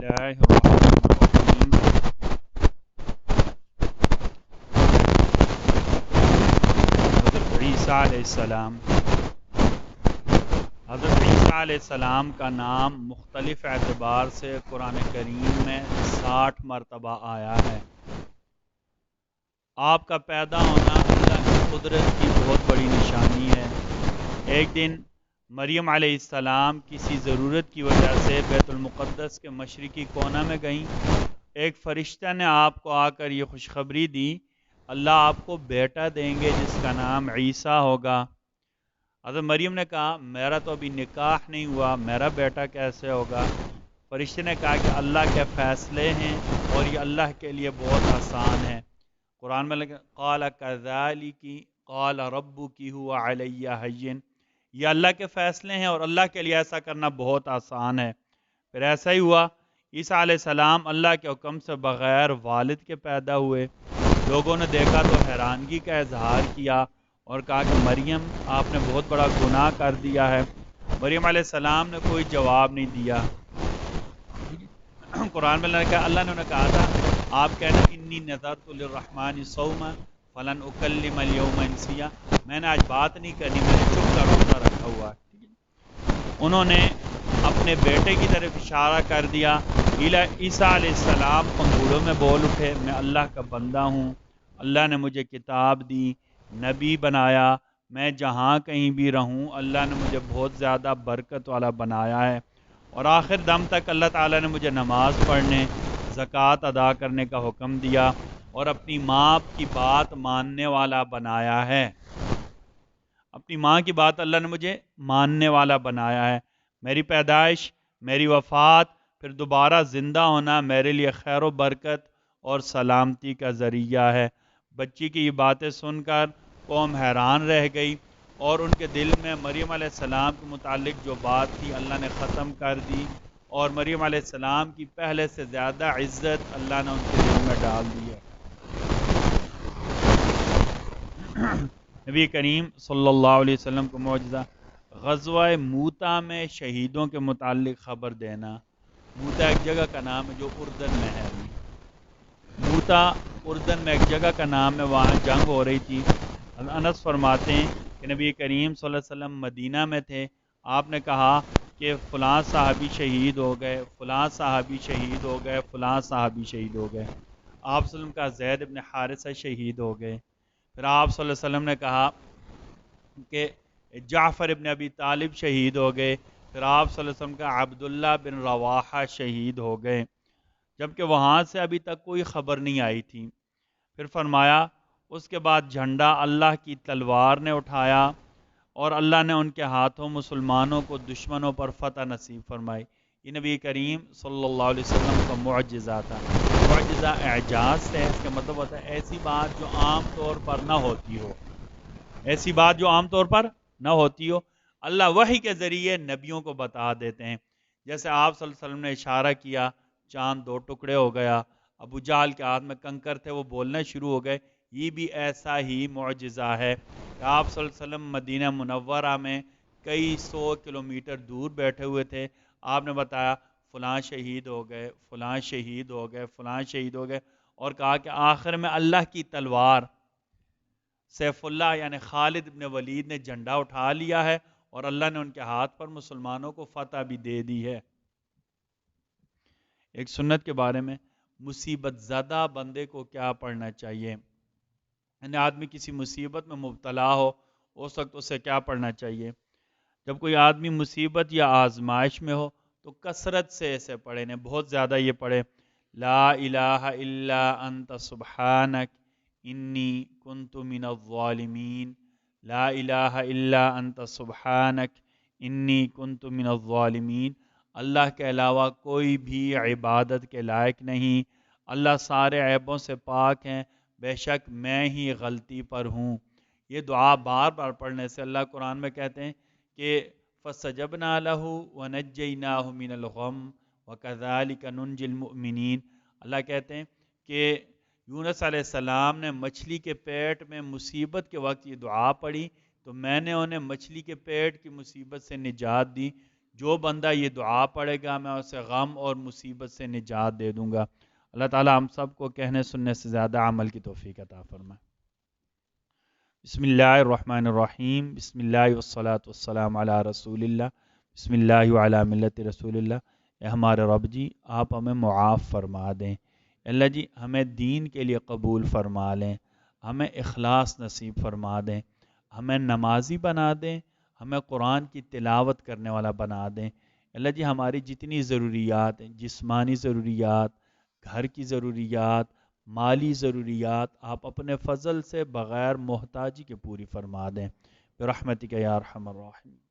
الله الرحمن الرحيم حضرت عیسیٰ علیہ السلام حضرت عیسیٰ علیہ السلام کا نام مختلف اعتبار سے قرآن کریم میں 60 مرتبہ آیا ہے۔ آپ کا پیدا ہونا اللہ کی قدرت کی بہت بڑی نشانی ہے۔ ایک دن مریم علیہ السلام کسی ضرورت کی وجہ سے بیت المقدس کے مشرقی کونے میں گئیں۔ ایک فرشتہ نے آپ کو آ کر یہ خوشخبری دی، اللہ آپ کو بیٹا دیں گے جس کا نام عیسیٰ ہوگا۔ حضرت مریم نے کہا میرا تو ابھی نکاح نہیں ہوا، میرا بیٹا کیسے ہوگا؟ فرشتے نے کہا کہ اللہ کے فیصلے ہیں اور یہ اللہ کے لیے بہت آسان ہے۔ قرآن میں قال کذالک قال ربک هو علی ہین، یہ اللہ کے فیصلے ہیں اور اللہ کے لیے ایسا کرنا بہت آسان ہے۔ پھر ایسا ہی ہوا، عیسیٰ علیہ السلام اللہ کے حکم سے بغیر والد کے پیدا ہوئے۔ لوگوں نے دیکھا تو حیرانگی کا اظہار کیا اور کہا کہ مریم آپ نے بہت بڑا گناہ کر دیا ہے۔ مریم علیہ السلام نے کوئی جواب نہیں دیا۔ قرآن میں اللہ نے انہیں کہا تھا آپ کہنا انی نذرت للرحمن صوما فلن اکلم اليوم انسیا، میں نے آج بات نہیں کرنی، میں نے چپ کر روزہ رکھا ہوا ہے۔ انہوں نے اپنے بیٹے کی طرف اشارہ کر دیا۔ عیسیٰ علیہ السلام پنگھوڑوں میں بول اٹھے میں اللہ کا بندہ ہوں، اللہ نے مجھے کتاب دی، نبی بنایا، میں جہاں کہیں بھی رہوں اللہ نے مجھے بہت زیادہ برکت والا بنایا ہے، اور آخر دم تک اللہ تعالیٰ نے مجھے نماز پڑھنے، زکوٰۃ ادا کرنے کا حکم دیا اور اپنی ماں کی بات ماننے والا بنایا ہے۔ اپنی ماں کی بات اللہ نے مجھے ماننے والا بنایا ہے۔ میری پیدائش، میری وفات، پھر دوبارہ زندہ ہونا میرے لیے خیر و برکت اور سلامتی کا ذریعہ ہے۔ بچی کی یہ باتیں سن کر قوم حیران رہ گئی اور ان کے دل میں مریم علیہ السلام کے متعلق جو بات تھی اللہ نے ختم کر دی، اور مریم علیہ السلام کی پہلے سے زیادہ عزت اللہ نے ان کے دل میں ڈال دی ہے۔ نبی کریم صلی اللہ علیہ وسلم کو معجزہ غزوہ موتا میں شہیدوں کے متعلق خبر دینا۔ موتا ایک جگہ کا نام ہے جو اردن میں ہے۔ موتا اردن میں ایک جگہ کا نام ہے، وہاں جنگ ہو رہی تھی۔ انس فرماتے ہیں کہ نبی کریم صلی اللہ علیہ وسلم مدینہ میں تھے، آپ نے کہا کہ فلاں صحابی شہید ہو گئے، فلاں صحابی شہید ہو گئے، فلاں صحابی شہید ہو گئے۔ آپ صلی اللہ علیہ وسلم کا زید بن حارثہ شہید ہو گئے۔ پھر آپ صلی اللہ علیہ وسلم نے کہا کہ جعفر ابن ابی طالب شہید ہو گئے۔ پھر آپ صلی اللہ علیہ وسلم کا عبداللہ بن رواحہ شہید ہو گئے، جبکہ وہاں سے ابھی تک کوئی خبر نہیں آئی تھی۔ پھر فرمایا اس کے بعد جھنڈا اللہ کی تلوار نے اٹھایا اور اللہ نے ان کے ہاتھوں مسلمانوں کو دشمنوں پر فتح نصیب فرمائی۔ یہ نبی کریم صلی اللہ علیہ وسلم کا معجزہ تھا۔ معجزہ اعجاز سے اس کا مطلب ہوتا ہے ایسی بات جو عام طور پر نہ ہوتی ہو، ایسی بات جو عام طور پر نہ ہوتی ہو اللہ وحی کے ذریعے نبیوں کو بتا دیتے ہیں۔ جیسے آپ صلی اللہ علیہ وسلم نے اشارہ کیا چاند 2 ٹکڑے ہو گیا، ابو جہل کے ہاتھ میں کنکر تھے وہ بولنا شروع ہو گئے، یہ بھی ایسا ہی معجزہ ہے کہ آپ صلی اللہ علیہ وسلم مدینہ منورہ میں کئی 100 کلومیٹر دور بیٹھے ہوئے تھے، آپ نے بتایا فلاں شہید ہو گئے، فلاں شہید ہو گئے، فلاں شہید ہو گئے، اور کہا کہ آخر میں اللہ کی تلوار سیف اللہ یعنی خالد بن ولید نے جھنڈا اٹھا لیا ہے اور اللہ نے ان کے ہاتھ پر مسلمانوں کو فتح بھی دے دی ہے۔ ایک سنت کے بارے میں، مصیبت زدہ بندے کو کیا پڑھنا چاہیے؟ یعنی آدمی کسی مصیبت میں مبتلا ہو اس وقت اسے کیا پڑھنا چاہیے؟ جب کوئی آدمی مصیبت یا آزمائش میں ہو تو کثرت سے اسے پڑھیں، بہت زیادہ یہ پڑھیں، لا الہ الا انت سبحانک انی کنت من الظالمین، لا الہ الا انت سبحانک انی کنت من الظالمین۔ اللہ کے علاوہ کوئی بھی عبادت کے لائق نہیں، اللہ سارے عیبوں سے پاک ہیں، بے شک میں ہی غلطی پر ہوں۔ یہ دعا بار بار پڑھنے سے اللہ قرآن میں کہتے ہیں کہ فَاسْتَجَبْنَا لَهُ وَنَجَّيْنَاهُ مِنَ الْغَمِّ وَكَذَلِكَ نُنْجِي الْمُؤْمِنِينَ۔ اللہ کہتے ہیں کہ یونس علیہ السلام نے مچھلی کے پیٹ میں مصیبت کے وقت یہ دعا پڑھی تو میں نے انہیں مچھلی کے پیٹ کی مصیبت سے نجات دی، جو بندہ یہ دعا پڑھے گا میں اسے غم اور مصیبت سے نجات دے دوں گا۔ اللہ تعالیٰ ہم سب کو کہنے سننے سے زیادہ عمل کی توفیق عطا فرمائے۔ بسم اللہ الرحمن الرحیم، بسم اللہ والصلاة والسلام علی رسول اللہ، بسم اللہ وعلی ملت رسول اللہ۔ اے ہمارے رب جی، آپ ہمیں معاف فرما دیں، اللہ جی ہمیں دین کے لیے قبول فرما لیں، ہمیں اخلاص نصیب فرما دیں، ہمیں نمازی بنا دیں، ہمیں قرآن کی تلاوت کرنے والا بنا دیں۔ اللہ جی ہماری جتنی ضروریات ہیں، جسمانی ضروریات، گھر کی ضروریات، مالی ضروریات، آپ اپنے فضل سے بغیر محتاجی کے پوری فرما دیں برحمتک یا ارحم الراحمین۔